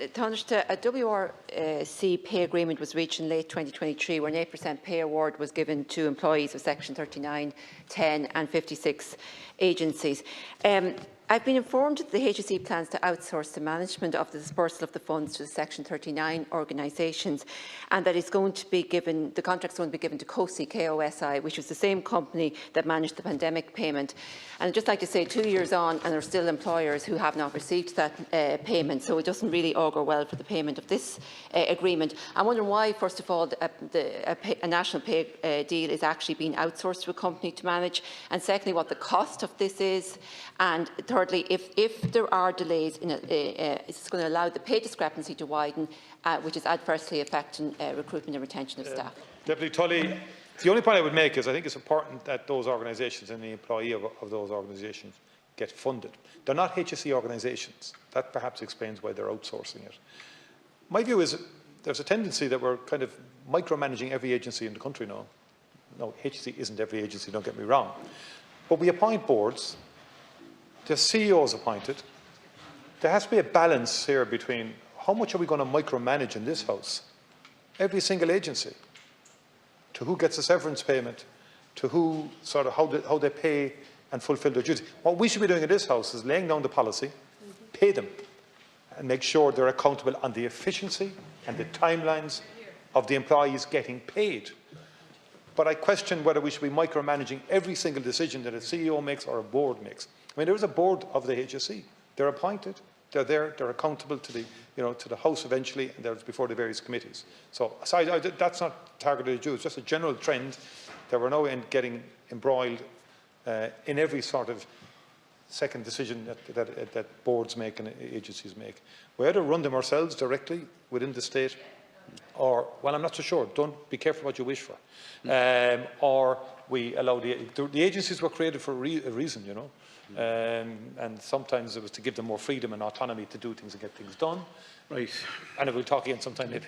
Tánaiste, a WRC pay agreement was reached in late 2023 where an 8% pay award was given to employees of Section 39, 10 and 56 agencies. I've been informed that the HSE plans to outsource the management of the disbursal of the funds to the Section 39 organisations, and that it's going to be given, the contract is going to be given to KOSI, K-O-S-I, which was the same company that managed the pandemic payment. And I'd just like to say 2 years on, and there are still employers who have not received that payment, so it doesn't really augur well for the payment of this agreement. I'm wondering why, first of all, a national pay deal is actually being outsourced to a company to manage, and secondly, what the cost of this is, and thirdly, if there are delays, it's going to allow the pay discrepancy to widen, which is adversely affecting recruitment and retention of staff. Deputy Tully, the only point I would make is I think it's important that those organisations and the employee of those organisations get funded. They're not HSE organisations. That perhaps explains why they're outsourcing it. My view is there's a tendency that we're kind of micromanaging every agency in the country now. No, HSE isn't every agency, don't get me wrong. But we appoint boards. The CEO is appointed. There has to be a balance here between how much are we going to micromanage in this House? Every single agency. To who gets a severance payment, to who sort of how they pay and fulfil their duties. What we should be doing in this House is laying down the policy, pay them, and make sure they're accountable on the efficiency and the timelines of the employees getting paid. But I question whether we should be micromanaging every single decision that a CEO makes or a board makes. I mean, there is a board of the HSE. They're appointed. They're there. They're accountable to the, to the House eventually, and they're before the various committees. So that's not targeted at you. It's just a general trend that we're now getting embroiled in every sort of second decision that boards make and agencies make. We either run them ourselves directly within the state, or, well, I'm not so sure. Don't be careful what you wish for. Or we allow the agencies were created for a reason, and sometimes it was to give them more freedom and autonomy to do things and get things done. Right. And we'll talk again sometime maybe.